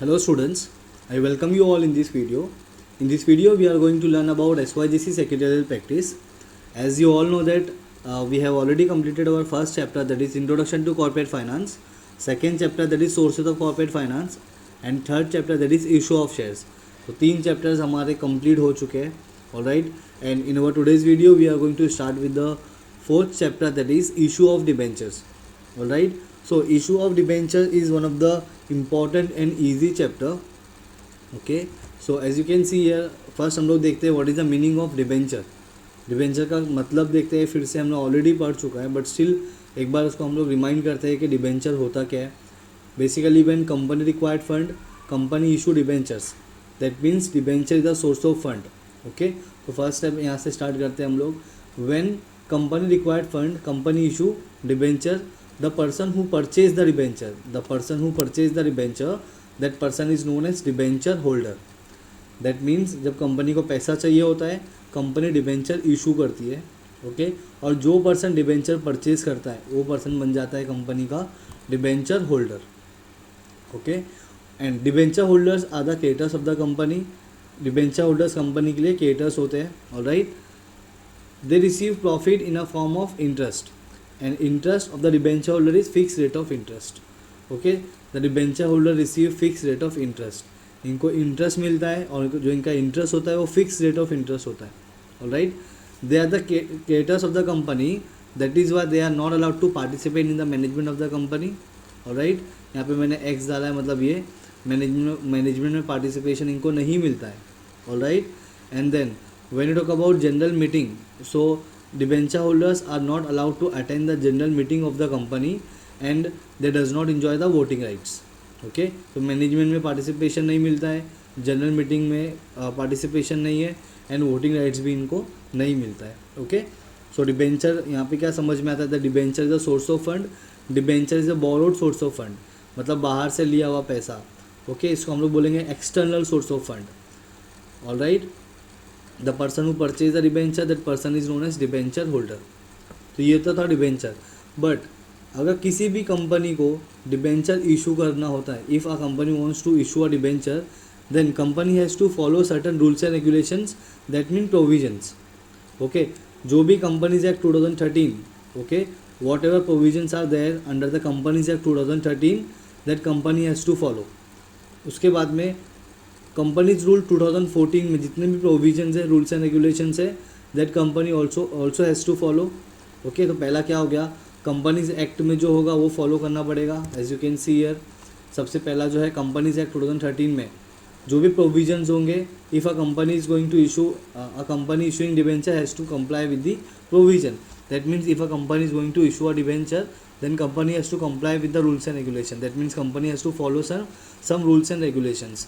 Hello students, I welcome you all in this video. In this video we are going to learn about SYGC secretarial practice. As you all know that we have already completed our first chapter, that is Introduction to Corporate Finance, second chapter that is Sources of Corporate Finance, and third chapter that is Issue of Shares. So तीन chapters हमारे complete हो चुके हैं. Alright, and in our today's video we are going to start with the fourth chapter, that is Issue of Debentures. Alright, so issue of debenture is one of the important and easy chapter. Okay, so as you can see here, first हम लोग देखते हैं what is the meaning of debenture. Debenture का मतलब देखते हैं, फिर से हमने ऑलरेडी पढ़ चुका है, बट स्टिल एक बार उसको हम लोग रिमाइंड करते हैं कि डिबेंचर होता क्या है. Basically when company required fund, company issue debentures, that means debenture is the source of fund. Okay, तो फर्स्ट स्टेप यहाँ से स्टार्ट करते हैं हम लोग. When company required fund, company issue debenture, the person who purchased the debenture, that person is known as debenture holder. That means जब company को पैसा चाहिए होता है, कंपनी डिबेंचर इशू करती है. ओके, और जो पर्सन डिबेंचर परचेज करता है वो पर्सन बन जाता है कंपनी का debenture holder. Okay, and debenture holders are the creditors of the company. Debenture holders company के लिए क्रेडिटर्स होते हैं. Alright, they receive profit in a form of interest, and interest of the debenture holder is fixed rate of interest. Okay, the debenture holder receive fixed rate of interest. इनको interest मिलता है और जो इनका interest होता है वो fix rate of interest होता है. Alright, they are the creditors of the company, that is why they are not allowed to participate in the management of the company. Alright, यहाँ पे मैंने एक्स डाला है, मतलब ये मैनेजमेंट में पार्टिसिपेशन इनको नहीं मिलता है. Alright, and then when you talk about general meeting, so debenture holders are not allowed to attend the general meeting of the company and they does not enjoy the voting rights. Okay, तो management में participation नहीं मिलता है, general meeting में participation नहीं है, and voting rights भी इनको नहीं मिलता है. ओके, सो डिबेंचर यहाँ पे क्या समझ में आता है, debenture is a source of fund. Debenture is a borrowed source of fund, मतलब बाहर से लिया हुआ पैसा. ओके, इसको हम लोग बोलेंगे external source of fund. Alright, the person who purchase the debenture, that person is known as debenture holder. तो ये तो था डिबेंचर. बट अगर किसी भी कंपनी को डिबेंचर इशू करना होता है, if a company wants to issue a debenture, then company has to follow certain rules and regulations, that mean provisions. Okay, जो भी companies act 2013, okay, whatever provisions are there under the companies act 2013, that company has to follow. उसके बाद में companies rule 2014 में जितने भी provisions है, rules and regulations है, that company also has to follow. Okay, तो पहला क्या हो गया, कंपनीज एक्ट में जो होगा वो फॉलो करना पड़ेगा. As you can see here, सबसे पहला जो है कंपनीज एक्ट 2013 में जो भी प्रोविजंस होंगे, if a company is going to issue, a company issuing debenture has to comply with the provision. That means if a company is going to issue a debenture, then company has to comply with the rules and regulation. That means company has to follow some rules and regulations.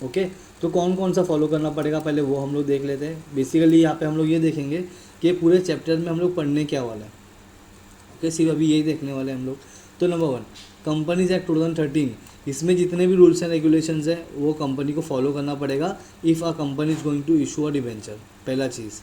Okay, तो कौन कौन सा follow करना पड़ेगा पहले वो हम लोग देख लेते हैं. बेसिकली यहाँ पे हम लोग ये देखेंगे कि पूरे चैप्टर में हम लोग पढ़ने क्या वाला है. ओके, सिर्फ अभी यही देखने वाले हैं हम लोग. तो नंबर 1, कंपनीज एक्ट 2013, इसमें जितने भी रूल्स एंड रेगुलेशंस हैं वो कंपनी को फॉलो करना पड़ेगा if a company is going to issue a debenture. पहला चीज़.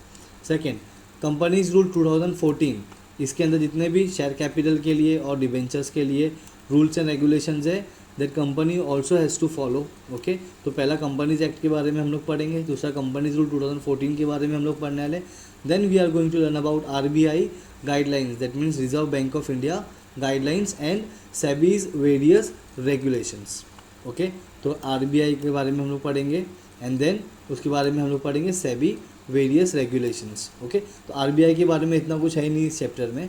सेकेंड, कंपनीज रूल 2014, इसके अंदर जितने भी शेयर कैपिटल के लिए और डिबेंचर्स के लिए रूल्स एंड रेगुलेशंस है, that company also has to follow. Okay, तो पहला कंपनीज एक्ट के बारे में हम लोग पढ़ेंगे, दूसरा कंपनीज रूल 2014 के बारे में हम लोग पढ़ने वाले. Then we are going to learn about RBI guidelines, that means Reserve Bank of India guidelines, and SEBI's various regulations. Okay, तो RBI के बारे में हम लोग पढ़ेंगे, एंड देन उसके बारे में हम लोग पढ़ेंगे सेबी वेरियस रेगुलेशंस. ओके, तो RBI के बारे में इतना कुछ है ही नहीं इस चैप्टर में.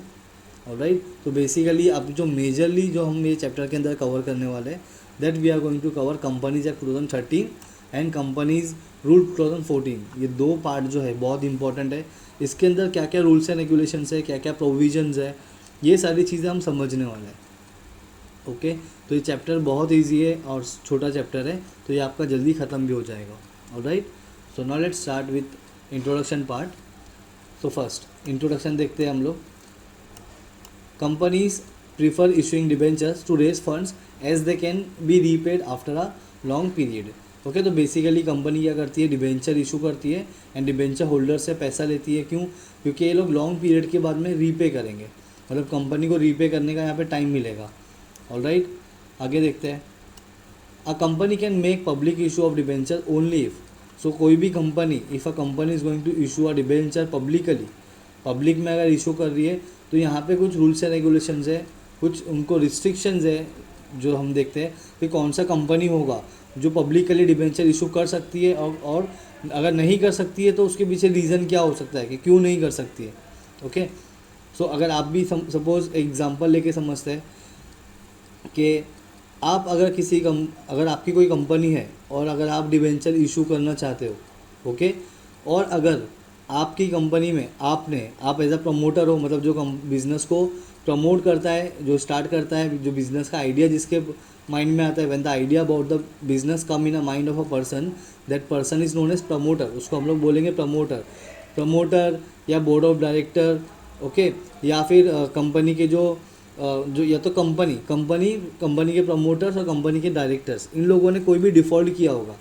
ऑलराइट, तो बेसिकली अब जो मेजरली जो हम ये चैप्टर के अंदर कवर करने वाले हैं, that we are going to cover companies act 2013 and companies rule 2014. ये दो पार्ट जो है बहुत इंपॉर्टेंट है. इसके अंदर क्या क्या रूल्स एंड रेगुलेशंस है, क्या क्या प्रोविजंस है, ये सारी चीज़ें हम समझने वाले हैं. ओके, तो ये चैप्टर बहुत ईजी है और छोटा चैप्टर है, तो ये आपका जल्दी ख़त्म भी हो जाएगा. Alright, so now let's start with introduction part. So first introduction देखते हैं हम लोग. Companies prefer issuing debentures to raise funds as they can be repaid after a long period. Okay, तो बेसिकली कंपनी क्या करती है, डिबेंचर इशू करती है एंड डिबेंचर होल्डर से पैसा लेती है. क्यों? क्योंकि ये लोग लॉन्ग पीरियड के बाद में रीपे करेंगे, मतलब कंपनी को रीपे करने का यहाँ पे टाइम मिलेगा. ऑलराइट, आगे देखते हैं. A company can make public issue of debenture only if, so कोई भी company, if a company is going to issue a debenture publicly, public में अगर इशू कर रही है तो यहाँ पे कुछ रूल्स एंड रेगुलेशंस है, कुछ उनको रिस्ट्रिक्शंस है जो हम देखते हैं कि कौन सा कंपनी होगा जो पब्लिकली डिबेंचर इशू कर सकती है, और अगर नहीं कर सकती है तो उसके पीछे रीज़न क्या हो सकता है कि क्यों नहीं कर सकती है। ओके, सो अगर आप भी सपोज एग्जांपल लेके समझते हैं कि आप अगर अगर आपकी कोई कंपनी है और अगर आप डिबेंचर इशू करना चाहते हो, ओके, और अगर आपकी कंपनी में आप एज अ प्रमोटर हो, मतलब जो बिज़नेस को प्रमोट करता है, जो स्टार्ट करता है, जो बिज़नेस का आइडिया जिसके माइंड में आता है, when the idea about the business come in a mind of a person, that person is known as promoter, उसको हम लोग बोलेंगे प्रमोटर या बोर्ड ऑफ डायरेक्टर, ओके, या फिर कंपनी के जो या तो कंपनी के प्रमोटर्स और कंपनी के डायरेक्टर्स, इन लोगों ने कोई भी डिफ़ॉल्ट किया होगा,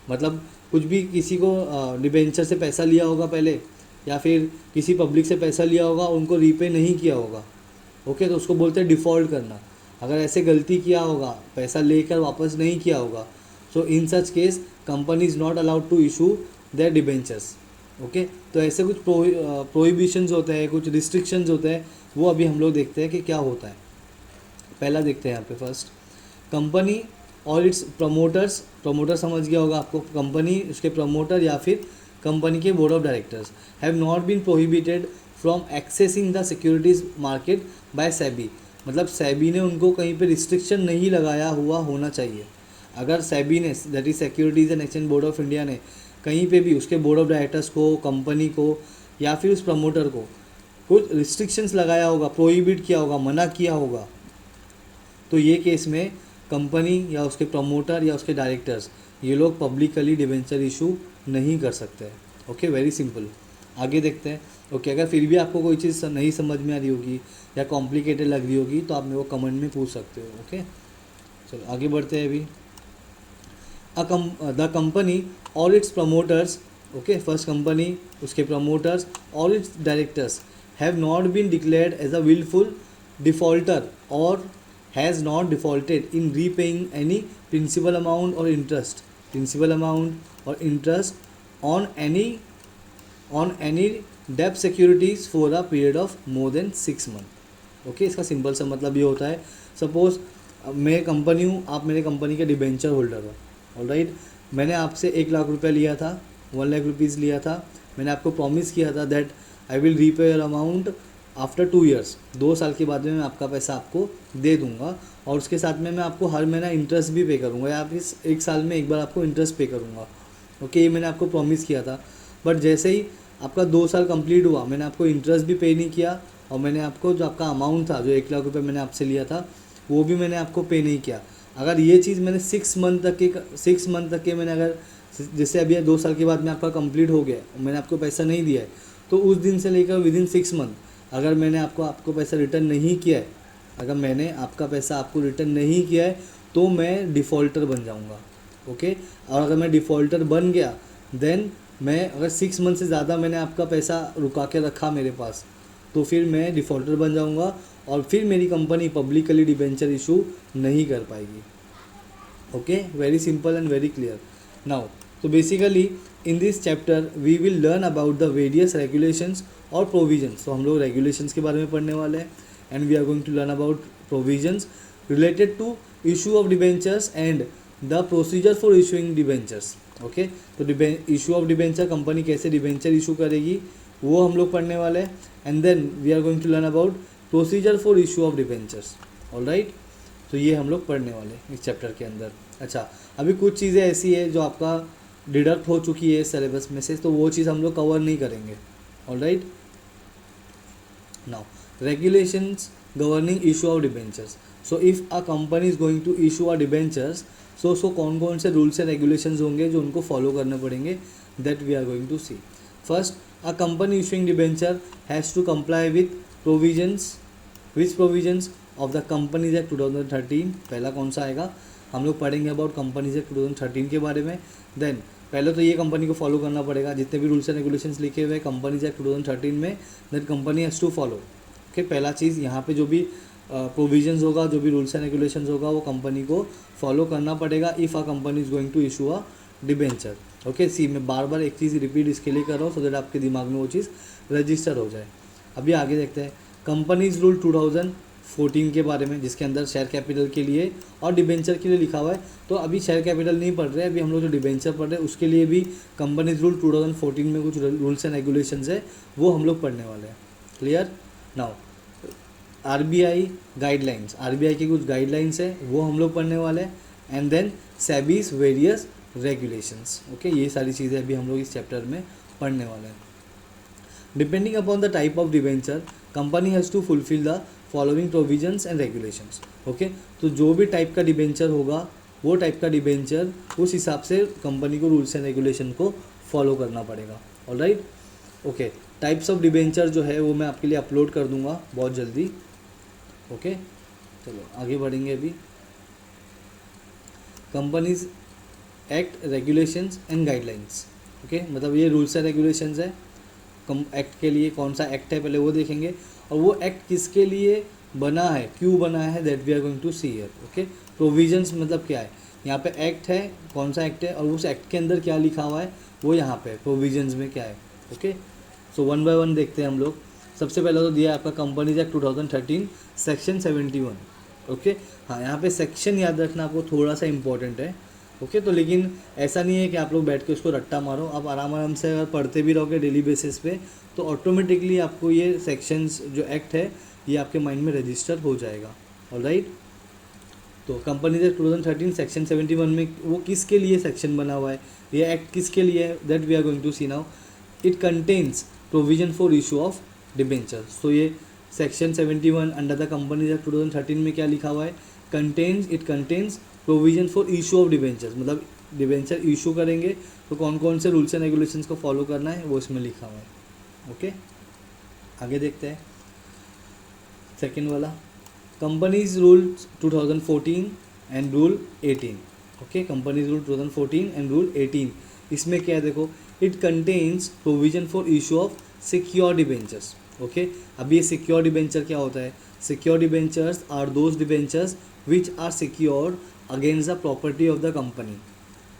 मतलब कुछ भी किसी को डिबेंचर से पैसा लिया होगा पहले, या फिर किसी पब्लिक से पैसा लिया होगा, उनको रीपे नहीं किया होगा, ओके, तो उसको बोलते हैं डिफ़ॉल्ट करना। अगर ऐसे गलती किया होगा, पैसा लेकर वापस नहीं किया होगा, so in such case company is not allowed to issue their debentures. Okay, तो ऐसे कुछ प्रोहिबिशंस होते हैं, कुछ रिस्ट्रिक्शंस होते हैं, वो अभी हम लोग देखते हैं कि क्या होता है। पहला देखते हैं यहाँ पे फर्स्ट, कंपनी और इट्स प्रमोटर समझ गया होगा आपको, कंपनी, उसके प्रमोटर या फिर कंपनी के board of directors have not been prohibited from accessing the securities market by SEBI, मतलब सेबी ने उनको कहीं पे रिस्ट्रिक्शन नहीं लगाया हुआ होना चाहिए। अगर सेबी ने, that is securities and Exchange Board of India ने कहीं पे भी उसके बोर्ड ऑफ डायरेक्टर्स को, कंपनी को या फिर उस प्रमोटर को कुछ रिस्ट्रिक्शंस लगाया होगा, प्रोहिबिट किया होगा, मना किया होगा, तो ये केस में कंपनी या उसके प्रमोटर या उसके डायरेक्टर्स, ये लोग पब्लिकली डिबेंचर इशू नहीं कर सकते। Okay, very simple. आगे देखते हैं। ओके, अगर फिर भी आपको कोई चीज़ नहीं समझ में आ रही होगी या कॉम्प्लिकेटेड लग रही होगी तो आप मेरे को कमेंट में पूछ सकते हो। ओके, चलो आगे बढ़ते हैं अभी। द कंपनी और its promoters, okay, first company, उसके प्रमोटर्स और its directors have not been declared as a wilful defaulter और has not defaulted in repaying any principal amount और इंटरेस्ट ऑन एनी डेब्ट securities for a period of more than 6 month. Okay, इसका simple सा मतलब ये होता है, suppose मैं कंपनी हूँ, आप मेरे कंपनी के डिबेंचर होल्डर हो, ऑलराइट, मैंने आपसे 1 लाख रुपया लिया था, 1 लाख रुपीज़ लिया था, मैंने आपको प्रॉमिस किया था that I will repay your amount after 2 years, 2 साल के बाद में मैं आपका पैसा आपको दे दूंगा, और उसके साथ में मैं आपको हर महीना इंटरेस्ट भी पे करूंगा, या फिर 1 साल में एक बार आपको इंटरेस्ट पे करूंगा। ओके, ये मैंने आपको प्रॉमिस किया था, बट जैसे ही आपका 2 साल कंप्लीट हुआ, मैंने आपको इंटरेस्ट भी पे नहीं किया, और मैंने आपको जो आपका अमाउंट था, जो 1 लाख रुपये मैंने आपसे लिया था, वो भी मैंने आपको पे नहीं किया। अगर ये चीज़ मैंने 6 मंथ तक के मैंने, अगर जैसे अभी 2 साल के बाद में आपका कंप्लीट हो गया और मैंने आपको पैसा नहीं दिया है, तो उस दिन से लेकर विदिन 6 मंथ अगर मैंने आपको पैसा रिटर्न नहीं किया है, अगर मैंने आपका पैसा आपको रिटर्न नहीं किया है, तो मैं डिफ़ॉल्टर बन जाऊंगा। ओके, और अगर मैं डिफ़ॉल्टर बन गया, देन मैं, अगर 6 मंथ से ज़्यादा मैंने आपका पैसा रुका के रखा मेरे पास, तो फिर मैं डिफ़ॉल्टर बन जाऊंगा, और फिर मेरी कंपनी पब्लिकली डिबेंचर इशू नहीं कर पाएगी। Okay, very simple and very clear. Now, तो basically in this chapter we will learn about the various regulations और प्रोविजंस। तो हम लोग रेगुलेशंस के बारे में पढ़ने वाले हैं, and we are going to learn about provisions related to issue of debentures and the procedure for issuing debentures. Okay, तो इशू ऑफ डिबेंचर, कंपनी कैसे डिबेंचर इशू करेगी, वो हम लोग पढ़ने वाले हैं, and then we are going to learn about procedure for issue of debentures. Alright, तो ये हम लोग पढ़ने वाले हैं इस चैप्टर के अंदर। अच्छा, अभी कुछ चीज़ें ऐसी है जो आपका डिडक्ट हो चुकी है सिलेबस में से, तो वो चीज़ हम लोग कवर नहीं करेंगे। Alright, now regulations governing issue of debentures. So if a company is going to issue a debentures, so कौन कौन से रूल्स एंड रेगुलेशंस होंगे जो उनको फॉलो करने पड़ेंगे, that we are going to see. First, a company issuing debenture has to comply with provisions of the companies act 2013। पहला कौन सा आएगा, हम लोग पढ़ेंगे अबाउट कंपनीज एक्ट 2013 के बारे में। देन पहले तो ये कंपनी को फॉलो करना पड़ेगा, जितने भी रूल्स एंड रेगुलेशंस लिखे हुए कंपनीज एक्ट 2013 में, that company has to follow. Okay, पहला चीज़ यहाँ पे जो भी प्रोविजंस होगा, जो भी रूल्स एंड रेगुलेशंस होगा वो कंपनी को फॉलो करना पड़ेगा if a company is going to issue a debenture. Okay, see मैं बार बार एक चीज़ रिपीट इसके लिए कर रहा हूँ सो दैट आपके दिमाग में वो चीज़ रजिस्टर हो जाए। अभी आगे देखते हैं कंपनीज रूल 2014 के बारे में, जिसके अंदर शेयर कैपिटल के लिए और डिबेंचर के लिए लिखा हुआ है। तो अभी शेयर कैपिटल नहीं पढ़ रहे हैं, अभी हम लोग जो डिबेंचर पढ़ रहे हैं उसके लिए भी कंपनीज रूल 2014 में कुछ रूल्स एंड रेगुलेशंस है वो हम लोग पढ़ने वाले हैं। Clear? Now RBI guidelines, RBI की कुछ गाइडलाइंस है वो हम लोग पढ़ने वाले हैं, and then SEBI's various regulations. Okay, ये सारी चीज़ें अभी हम लोग इस चैप्टर में पढ़ने वाले हैं। Depending upon the type of debenture company has to fulfil the following provisions and regulations. Okay, तो जो भी टाइप का डिबेंचर होगा वो टाइप का डिबेंचर उस हिसाब से कंपनी को रूल्स एंड रेगुलेशन को फॉलो करना पड़ेगा। Alright, okay, types of debenture जो है वो मैं आपके लिए अपलोड कर दूंगा बहुत जल्दी। ओके, चलो आगे बढ़ेंगे। अभी companies act, regulations and guidelines. Okay, मतलब ये रूल्स एंड रेगुलेशंस है। कम एक्ट के लिए कौन सा एक्ट है पहले वो देखेंगे, और वो एक्ट किसके लिए बना है, क्यों बना है, that we are going to see here. Okay, provisions मतलब क्या है, यहाँ पे एक्ट है, कौन सा एक्ट है और उस एक्ट के अंदर क्या लिखा हुआ है वो यहाँ पे प्रोविजंस में क्या है। Okay, so one by one देखते हैं हम लोग। सबसे पहले तो दिया है आपका कंपनीज एक्ट 2013 सेक्शन 71। ओके, हाँ यहाँ पे सेक्शन याद रखना आपको थोड़ा सा इंपॉर्टेंट है। ओके, तो लेकिन ऐसा नहीं है कि आप लोग बैठ के उसको रट्टा मारो, आप आराम आराम से अगर पढ़ते भी रहोगे डेली बेसिस पे तो ऑटोमेटिकली आपको ये सेक्शंस जो एक्ट है ये आपके माइंड में रजिस्टर हो जाएगा। ऑलराइट, तो कंपनीज एक्ट 2013 सेक्शन 71 में वो किसके लिए सेक्शन बना हुआ है, ये एक्ट किसके लिए है, that we are going to see now. It contains provision for issue of debentures. तो ये section 71 under the companies act 2013 में क्या लिखा हुआ है, it contains provision for issue of debentures, मतलब डिबेंचर इशू करेंगे तो कौन कौन से रूल्स एंड रेगुलेशंस को फॉलो करना है वो इसमें लिखा हुआ है। ओके, आगे देखते हैं सेकेंड वाला, companies rule 2014 and rule 18। Okay, companies rule 2014 and rule 18, इसमें क्या है देखो, it contains provision for issue of secure debentures. Okay, अब ये सिक्योर डिबेंचर क्या होता है, secure debentures are those debentures which are secured against the property of the company.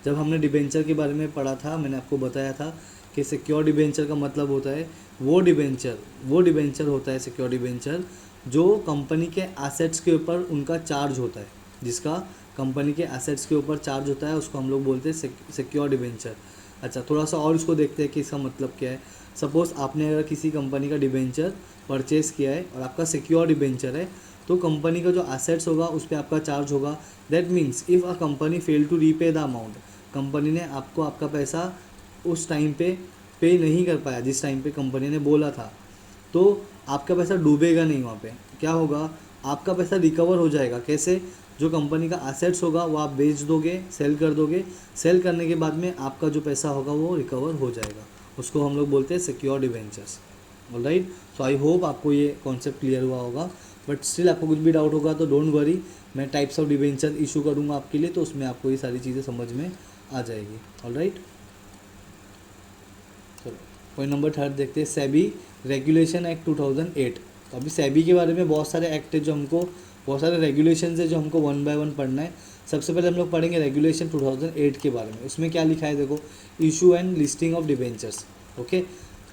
जब हमने डिबेंचर के बारे में पढ़ा था मैंने आपको बताया था कि सिक्योर डिबेंचर का मतलब होता है वो डिबेंचर होता है सिक्योर डिबेंचर जो कंपनी के एसेट्स के ऊपर उनका चार्ज होता है, जिसका कंपनी के एसेट्स के ऊपर चार्ज होता है उसको हम लोग बोलते हैं सिक्योर डिबेंचर। अच्छा, थोड़ा सा और इसको देखते हैं कि इसका मतलब क्या है। सपोज़ आपने अगर किसी कंपनी का डिबेंचर परचेज़ किया है और आपका सिक्योर डिबेंचर है तो कंपनी का जो एसेट्स होगा उस पर आपका चार्ज होगा। That means if a company fail to repay the amount, company ने आपको आपका पैसा उस टाइम पे नहीं कर पाया जिस टाइम पे कंपनी ने बोला था, तो आपका पैसा डूबेगा नहीं, वहाँ पे क्या होगा, आपका पैसा रिकवर हो जाएगा। कैसे, जो कंपनी का एसेट्स होगा वो आप बेच दोगे, सेल कर दोगे, सेल करने के बाद में आपका जो पैसा होगा वो रिकवर हो जाएगा, उसको हम लोग बोलते हैं secure debentures. Alright, so I hope आपको ये कॉन्सेप्ट क्लियर हुआ होगा, बट स्टिल आपको कुछ भी डाउट होगा तो डोंट वरी, मैं टाइप्स ऑफ डिबेंचर इशू करूँगा आपके लिए, तो उसमें आपको ये सारी चीज़ें समझ में आ जाएगी। ऑलराइट, चलो पॉइंट नंबर 3 देखते हैं, सेबी रेगुलेशन एक्ट 2008। तो अभी सेबी के बारे में बहुत सारे एक्ट है जो हमको, बहुत सारे रेगुलेशंस है जो हमको वन बाय वन पढ़ना है। सबसे पहले हम लोग पढ़ेंगे रेगुलेशन 2008 के बारे में। उसमें क्या लिखा है देखो, issue and listing of debentures. Okay,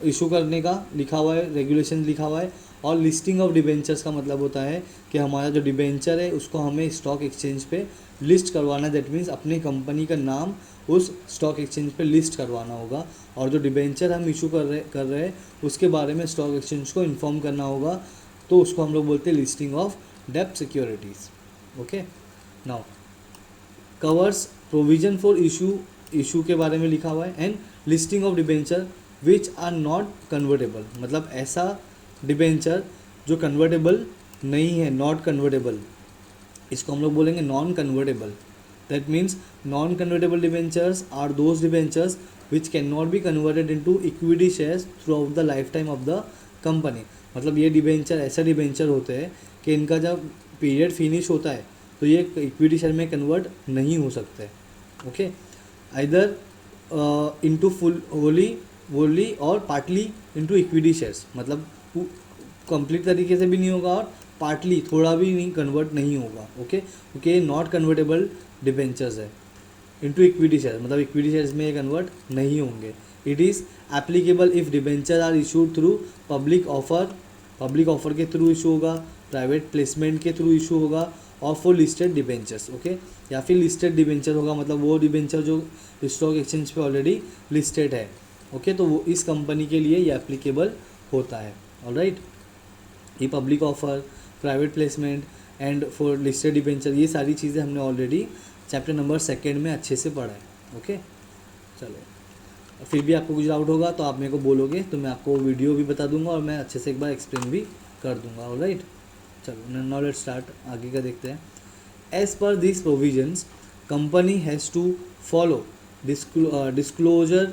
issue करने का लिखा हुआ है, रेगुलेशन लिखा हुआ है, और लिस्टिंग ऑफ डिबेंचर्स का मतलब होता है कि हमारा जो डिबेंचर है उसको हमें स्टॉक एक्सचेंज पे लिस्ट करवाना है। दैट मीन्स अपनी कंपनी का नाम उस स्टॉक एक्सचेंज पे लिस्ट करवाना होगा, और जो डिबेंचर हम इशू कर रहे हैं उसके बारे में स्टॉक एक्सचेंज को इन्फॉर्म करना होगा, तो उसको हम लोग बोलते हैं लिस्टिंग ऑफ डेब्ट securities. Okay, now covers provision for issue के बारे में लिखा हुआ है, and listing of debenture which are not convertible, मतलब ऐसा डिबेंचर जो कन्वर्टेबल नहीं है, नॉट कन्वर्टेबल, इसको हम लोग बोलेंगे non convertible. That means non convertible debentures are those debentures which cannot be converted into equity shares throughout the lifetime of the company. मतलब ये डिबेंचर ऐसे डिबेंचर होते हैं कि इनका जब पीरियड फिनिश होता है तो ये इक्विटी शेयर में कन्वर्ट नहीं हो सकते। Okay, either into full Holi और पार्टली इनटू इक्विटी शेयर्स, मतलब कंप्लीट तरीके से भी नहीं होगा और पार्टली थोड़ा भी नहीं कन्वर्ट नहीं होगा, ओके, क्योंकि ये नॉट कन्वर्टेबल डिबेंचर्स है इनटू इक्विटी शेयर, मतलब इक्विटी शेयर्स में ये कन्वर्ट नहीं होंगे। It is applicable if debenture are issued through public offer के थ्रू इशू होगा, प्राइवेट प्लेसमेंट के थ्रू इशू होगा, और फॉर लिस्टेड डिबेंचर्स, ओके, या फिर लिस्टेड डिबेंचर होगा, मतलब वो डिबेंचर जो स्टॉक एक्सचेंज पे ऑलरेडी लिस्टेड है, ओके, तो वो इस कंपनी के लिए ये एप्लीकेबल होता है। ऑलराइट, ये public offer, private placement and for listed debenture, ये सारी चीज़ें हमने ऑलरेडी चैप्टर नंबर 2 में अच्छे से पढ़ा है, ओके। चलो, फिर भी आपको कुछ डाउट होगा तो आप मेरे को बोलोगे, तो मैं आपको वीडियो भी बता दूंगा और मैं अच्छे से एक बार एक्सप्लेन भी कर दूंगा। ऑलराइट, चलो नाउ लेट्स स्टार्ट, आगे का देखते हैं। As per this provisions company has to follow disclosure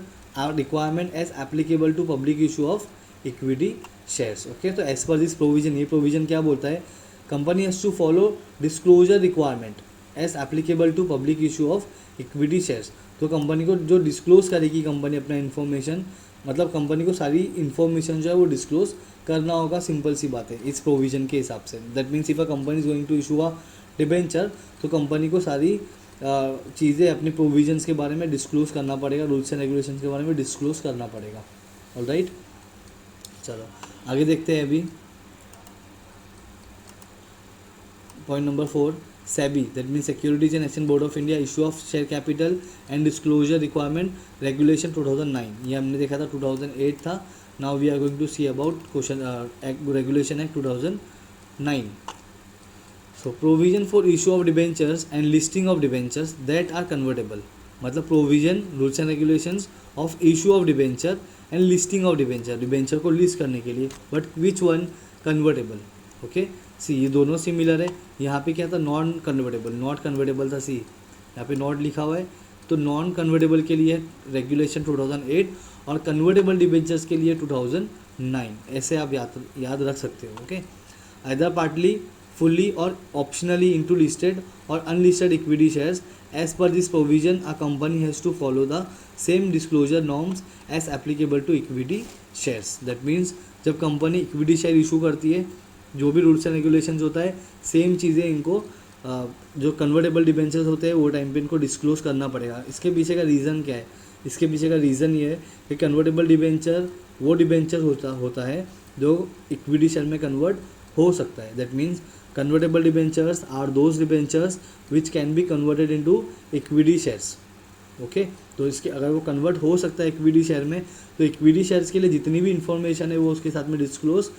requirement as applicable to public issue of equity shares, okay. तो एज पर दिस प्रोविजन, ये प्रोविजन क्या बोलता है, company has to follow disclosure requirement as applicable to public issue of equity shares. तो company को जो disclose करेगी company अपना इन्फॉर्मेशन, मतलब कंपनी को सारी इन्फॉर्मेशन जो है वो डिस्क्लोज करना होगा, सिंपल सी बात है इस प्रोविजन के हिसाब से। That means if a company is going to issue a debenture, तो कंपनी को सारी चीज़ें अपने प्रोविजंस के बारे में डिस्क्लोज करना पड़ेगा, रूल्स एंड रेगुलेशंस के बारे में डिस्क्लोज करना पड़ेगा। ऑलराइट, चलो आगे देखते हैं। अभी point number 4, SEBI, that means Securities and Exchange Board of India issue of share capital and disclosure requirement regulation 2009, ये हमने देखा था 2008 था। Now we are going to see about question regulation act 2009। So provision for issue of debentures and listing of debentures that are convertible, मतलब provision, rules and regulations of issue of debenture and listing of debenture, debenture को list करने के लिए, but which one convertible, okay. See, ये दोनों similar है। यहाँ पे क्या था, नॉन कन्वर्टेबल, नॉट कन्वर्टेबल था, सी यहाँ पे नॉट लिखा हुआ है, तो नॉन कन्वर्टेबल के लिए रेगुलेशन 2008 और कन्वर्टेबल डिबेंचर्स के लिए 2009, ऐसे आप याद रख सकते हो, ओके। आइदर पार्टली, फुल्ली और ऑप्शनली इनटू लिस्टेड और unlisted equity shares as per this provision a company has to follow the same disclosure norms as applicable to equity shares. That means जब कंपनी इक्विटी शेयर इशू करती है, जो भी rules and regulations होता है, same चीज़ें इनको जो कन्वर्टेबल डिबेंचर्स होते हैं वो टाइम पे इनको डिस्क्लोज करना पड़ेगा। इसके पीछे का रीज़न क्या है, इसके पीछे का रीज़न ये है कि कन्वर्टेबल डिबेंचर वो डिबेंचर होता है जो इक्विटी शेयर में कन्वर्ट हो सकता है। That means convertible debentures are those debentures which can be converted into equity shares, okay. तो इसके अगर वो कन्वर्ट हो सकता है इक्विटी शेयर में, तो इक्विटी शेयर्स के लिए जितनी भी इन्फॉर्मेशन है वो उसके साथ में डिस्क्लोज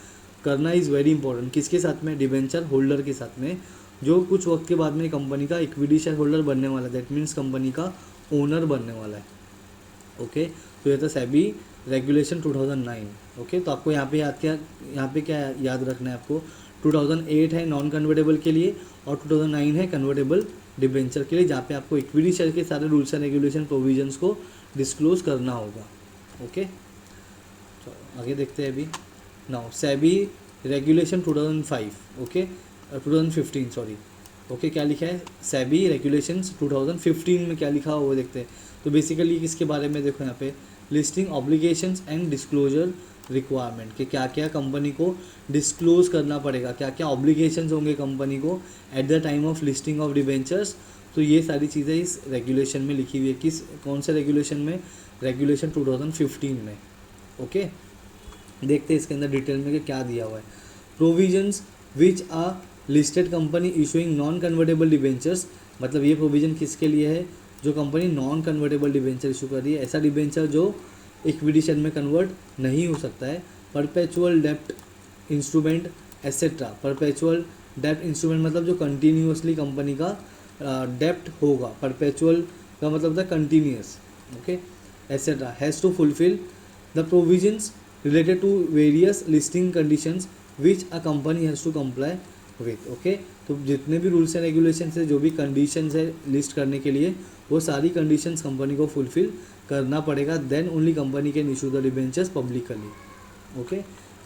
करना इज़ वेरी इंपॉर्टेंट। किसके साथ में, डिबेंचर होल्डर के साथ में, जो कुछ वक्त के बाद में कंपनी का इक्विटी शेयर होल्डर बनने वाला है, दैट मीन्स कंपनी का ओनर बनने वाला है, ओके। तो ये था सेबी रेगुलेशन 2009, ओके। तो आपको यहाँ पे क्या याद रखना है आपको, 2008 है नॉन कन्वर्टेबल के लिए और 2009 है कन्वर्टेबल डिबेंचर के लिए, जहाँ पे आपको इक्विटी शेयर के सारे रूल्स एंड रेगुलेशन प्रोविजंस को डिस्क्लोज करना होगा, ओके। चलो आगे देखते हैं। अभी now SEBI regulation 2005, okay, 2015 sorry, okay, क्या लिखा है, सेबी रेगुलेशंस 2015 में क्या लिखा हो वो देखते हैं। तो बेसिकली किसके बारे में, देखो यहाँ पे listing obligations and disclosure requirement, कि क्या क्या कंपनी को डिस्क्लोज करना पड़ेगा, क्या क्या ऑब्लिगेशंस होंगे कंपनी को at the time of listing of debentures. तो ये सारी चीज़ें इस रेगुलेशन में लिखी हुई है। कौन से रेगुलेशन में, रेगुलेशन 2015 में, ओके। देखते हैं इसके अंदर डिटेल में कि क्या दिया हुआ है। Provisions which a listed company issuing non convertible debentures, मतलब ये प्रोविज़न किसके लिए है, जो company non convertible debenture issue कर रही है, ऐसा डिबेंचर जो इक्विटी शेयर में कन्वर्ट नहीं हो सकता है। परपेचुअल डेप्ट इंस्ट्रूमेंट एसेट्रा, परपेचुअल डेप्ट इंस्ट्रूमेंट मतलब जो कंटिन्यूसली कंपनी का डेप्ट होगा, परपेचुअल का मतलब होता है continuous, okay, etcetera has to fulfil the provisions related to various listing conditions which a company has to comply with, okay. तो जितने भी रूल्स एंड रेगुलेशन है, जो भी कंडीशंस है लिस्ट करने के लिए, वो सारी कंडीशंस कंपनी को फुलफिल करना पड़ेगा, then only company can issue the debentures publicly, okay.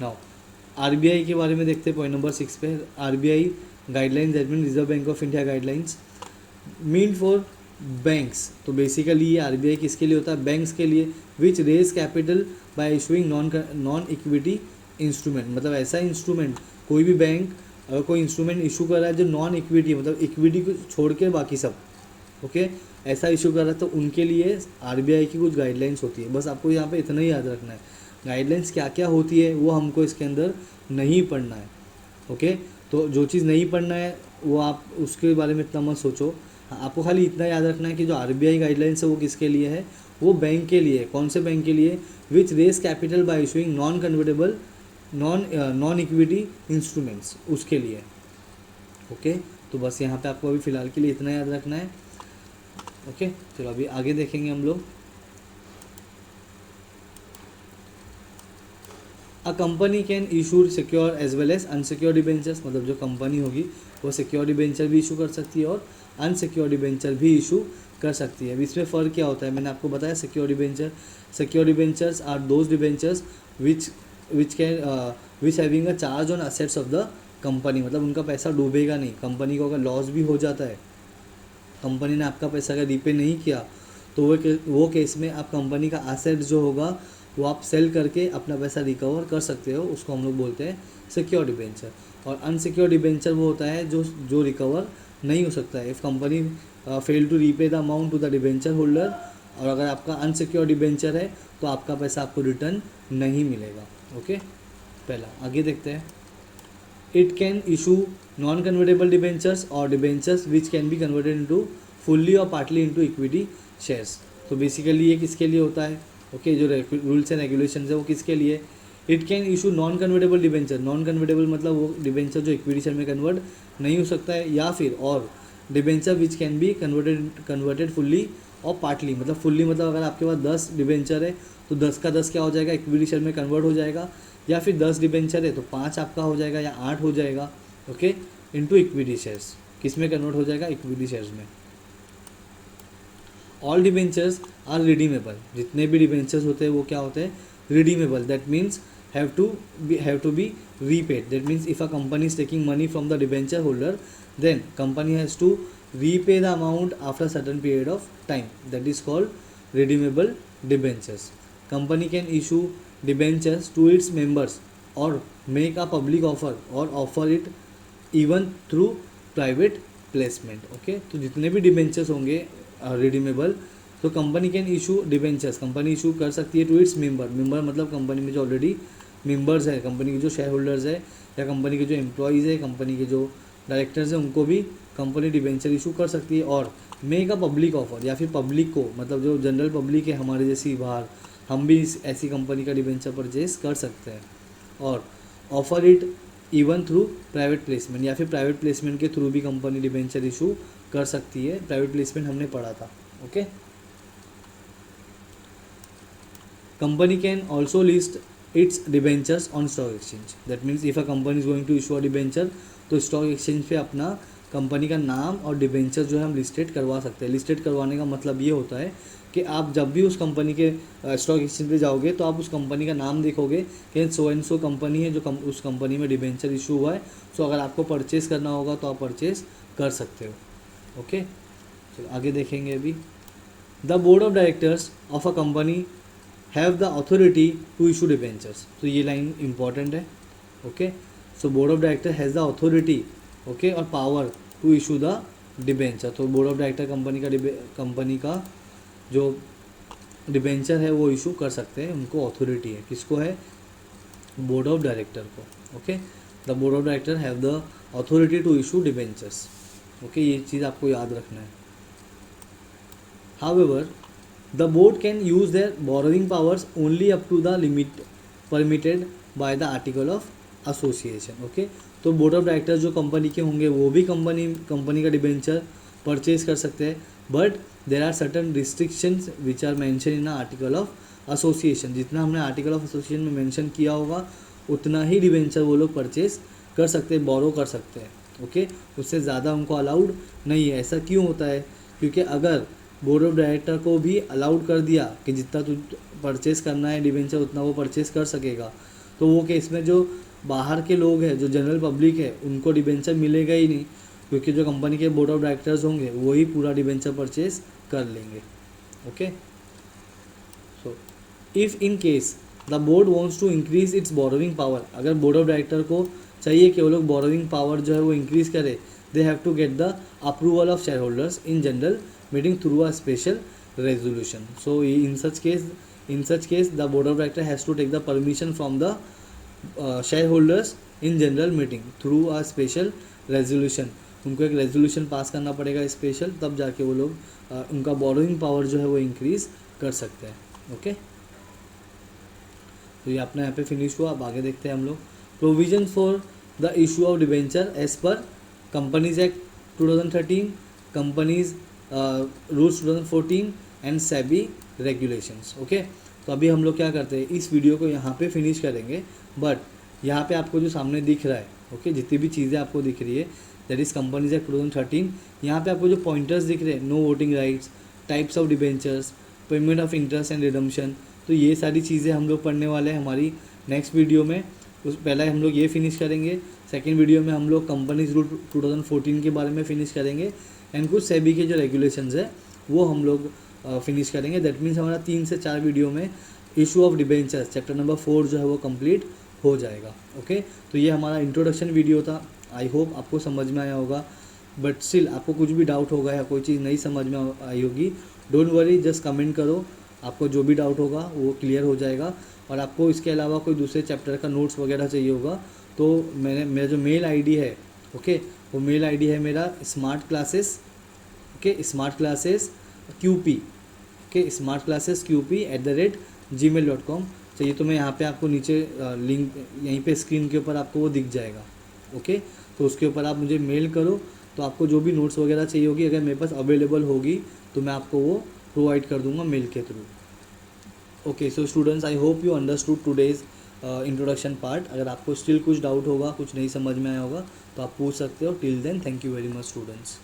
Now RBI के बारे में देखते हैं पॉइंट नंबर 6 पे। RBI guidelines that mean Reserve Bank of India guidelines mean for banks. तो बेसिकली ये आरबीआई किसके लिए होता है, बैंक्स के लिए, which raise capital by issuing non equity instrument, मतलब ऐसा इंस्ट्रूमेंट कोई भी बैंक अगर कोई इंस्ट्रूमेंट इशू कर रहा है जो नॉन इक्विटी मतलब इक्विटी को छोड़ के बाकी सब, ओके, ऐसा इशू कर रहा है तो उनके लिए आरबीआई की कुछ गाइडलाइंस होती है। बस आपको यहाँ पे इतना ही याद रखना है, गाइडलाइंस क्या क्या होती है वो हमको इसके अंदर नहीं पढ़ना है, ओके। तो जो चीज़ नहीं पढ़ना है वो आप उसके बारे में इतना मत सोचो। हाँ, आपको खाली इतना याद रखना है कि जो आरबीआई गाइडलाइंस है वो किसके लिए है, वो बैंक के लिए। कौन से बैंक के लिए? Which raise capital by issuing non convertible non equity instruments, उसके लिए, ओके। तो बस यहाँ पे आपको अभी फ़िलहाल के लिए इतना याद रखना है, ओके। चलो अभी आगे देखेंगे हम लोग। A company can issue secure as well as unsecure debentures, मतलब जो कंपनी होगी वो सिक्योर डिबेंचर भी इशू कर सकती है और अनसिक्योर डिबेंचर भी इशू कर सकती है। अब इसमें फ़र्क क्या होता है, मैंने आपको बताया secure debentures are those debentures which having a charge on assets of the company, मतलब उनका पैसा डूबेगा नहीं। कंपनी को अगर लॉस भी हो जाता है, कंपनी ने आपका पैसा अगर रीपे नहीं किया, तो वो केस में आप कंपनी का एसेट जो होगा वो आप सेल करके अपना पैसा रिकवर कर सकते हो, उसको हम लोग बोलते हैं सिक्योर डिबेंचर। और अनसिक्योर डिबेंचर वो होता है जो रिकवर नहीं हो सकता है। If company fail to repay the amount to the debenture holder, और अगर आपका अनसिक्योर डिबेंचर है तो आपका पैसा आपको रिटर्न नहीं मिलेगा, ओके। पहला आगे देखते हैं। It can issue non convertible debentures और debentures which can be converted into fully और पार्टली इनटू इक्विटी शेयर्स। तो बेसिकली ये किसके लिए होता है, ओके, जो रूल्स एंड रेगुलेशंस है वो किसके लिए? It can issue non convertible debenture, non convertible मतलब वो डिबेंचर जो इक्विटी शेयर में कन्वर्ट नहीं हो सकता है, या फिर और debenture which can be converted fully और पार्टली, मतलब फुल्ली मतलब अगर आपके पास 10 डिबेंचर है तो 10 का 10 क्या हो जाएगा, इक्विटी शेयर में कन्वर्ट हो जाएगा, या फिर 10 डिबेंचर है तो 5 आपका हो जाएगा या 8 हो जाएगा, ओके, इनटू इक्विटी शेयर्स। किस में कन्वर्ट हो जाएगा? इक्विटी शेयर्स में। ऑल डिबेंचर्स आर रिडीमेबल, जितने भी डिबेंचर्स होते हैं वो क्या होते हैं? Redeemable. That means have to be repaid. That means if a company is taking money from the debenture holder, then company has to repay the amount after a certain period of time. That is called redeemable debentures. Company can issue debentures to its members or make a public offer or offer it even through private placement. Okay, तो जितने भी debentures होंगे redeemable, तो company can issue debentures, company issue कर सकती है to its member मतलब company में जो ऑलरेडी मेंबर्स है, कंपनी के जो शेयर होल्डर्स है, या कंपनी के जो एम्प्लॉयज़ है, कंपनी के जो डायरेक्टर्स हैं, उनको भी कंपनी डिबेंचर इशू कर सकती है। और मेक अ पब्लिक ऑफर, या फिर पब्लिक को, मतलब जो जनरल पब्लिक है हमारे जैसी बाहर, हम भी ऐसी कंपनी का डिबेंचर परचेज कर सकते हैं। और offer it even through private placement, या फिर प्राइवेट प्लेसमेंट के थ्रू भी कंपनी डिबेंचर इशू कर सकती है। प्राइवेट प्लेसमेंट हमने पढ़ा था, okay. Company can also list its debentures on stock exchange. That means if a company is going to issue a debenture, तो स्टॉक एक्सचेंज पे अपना कंपनी का नाम और डिबेंचर जो है हम लिस्टेड करवा सकते हैं। लिस्टेड करवाने का मतलब ये होता है कि आप जब भी उस कंपनी के स्टॉक एक्सचेंज पे जाओगे तो आप उस कंपनी का नाम देखोगे कि सो एंड सो कंपनी है जो उस कंपनी में डिबेंचर इशू हुआ है। सो अगर आपको परचेज़ करना होगा तो आप परचेज़ कर सकते हो, ओके। चलो आगे देखेंगे अभी। The board of directors of a company have the authority to issue debentures. तो ये लाइन इंपॉर्टेंट है, okay. So board of director has the authority, okay, और power to issue the debenture. तो बोर्ड ऑफ डायरेक्टर कंपनी का जो debenture है वो issue कर सकते हैं, उनको अथॉरिटी है। किसको है? बोर्ड ऑफ डायरेक्टर को, okay. The board of director have the authority to issue debentures, okay. ये चीज़ आपको याद रखना है। However the board can use their borrowing powers only up to the limit permitted by the article of association, okay। तो board of director जो company के होंगे वो भी कंपनी का डिबेंचर परचेज कर सकते हैं, but there are certain restrictions which are mention in article of association. जितना हमने आर्टिकल ऑफ एसोसिएशन में मेंशन किया होगा उतना ही डिबेंचर वो लोग परचेज कर सकते हैं, बोरो कर सकते हैं, ओके। उससे ज़्यादा उनको अलाउड नहीं है। ऐसा क्यों होता है? क्योंकि अगर बोर्ड ऑफ डायरेक्टर को भी अलाउड कर दिया कि जितना तू परचेस करना है डिबेंचर उतना वो परचेस कर सकेगा, तो वो केस में जो बाहर के लोग हैं, जो जनरल पब्लिक है, उनको डिबेंचर मिलेगा ही नहीं, क्योंकि जो कंपनी के बोर्ड ऑफ डायरेक्टर्स होंगे वो ही पूरा डिबेंचर परचेस कर लेंगे, okay. So if in case the board wants to increase its borrowing power, अगर बोर्ड ऑफ डायरेक्टर को चाहिए कि वो लोग बोरोइंग पावर जो है वो इंक्रीज़ करे, they have to get the approval of share holders in general meeting through a special resolution. So in such case the board of director has to take the permission from the shareholders in general meeting through a special resolution. उनको एक resolution pass करना पड़ेगा special, तब जाके वो लोग उनका borrowing power जो है वो इंक्रीज कर सकते हैं. ओके, तो ये अपना यहाँ पे फिनिश हुआ. अब आगे देखते हैं हम लोग. Provision for the issue of debenture as per companies act 2013, companies rules 2014 and SEBI regulations. Okay, तो अभी हम लोग क्या करते हैं, इस वीडियो को यहाँ पे फिनिश करेंगे. बट यहाँ पे आपको जो सामने दिख रहा है, ओके, जितनी भी चीज़ें आपको दिख रही है, दैट इज़ कंपनीज एक्ट 2013. यहाँ पे आपको जो पॉइंटर्स दिख रहे हैं, no voting rights, types of debentures, payment of interest and redemption, तो ये सारी चीज़ें हम लोग पढ़ने वाले हैं हमारी नेक्स्ट वीडियो में. उस पहले हम लोग ये फिनिश करेंगे. सेकेंड वीडियो में हम लोग कंपनीज रूल 2014 के बारे में फिनिश करेंगे एंड कुछ सेबी के जो रेगुलेशंस है वो हम लोग फिनिश करेंगे. दैट मीन्स हमारा 3 से 4 वीडियो में issue of debentures chapter number 4 जो है वो कंप्लीट हो जाएगा. ओके, तो ये हमारा इंट्रोडक्शन वीडियो था. आई होप आपको समझ में आया होगा. बट स्टिल आपको कुछ भी डाउट होगा या कोई चीज़ नहीं समझ में आई होगी, डोंट वरी, जस्ट कमेंट करो. आपको जो भी डाउट होगा वो क्लियर हो जाएगा. और आपको इसके अलावा कोई दूसरे चैप्टर का नोट्स वगैरह चाहिए होगा तो मेरा जो मेल आईडी है, ओके, वो मेल आईडी है मेरा smart classes, okay, smart classes QP, okay, smart classes QP@gmail.com. चाहिए तो मैं यहाँ पे आपको नीचे लिंक यहीं पे स्क्रीन के ऊपर आपको वो दिख जाएगा. ओके, तो उसके ऊपर आप मुझे मेल करो तो आपको जो भी नोट्स वगैरह चाहिए होगी, अगर मेरे पास अवेलेबल होगी तो मैं आपको वो प्रोवाइड कर दूंगा मेल के through. Okay, so students, I hope you understood today's introduction part. अगर आपको स्टिल कुछ डाउट होगा, कुछ नहीं समझ में आया होगा तो आप पूछ सकते हो. Till then, thank you very much students.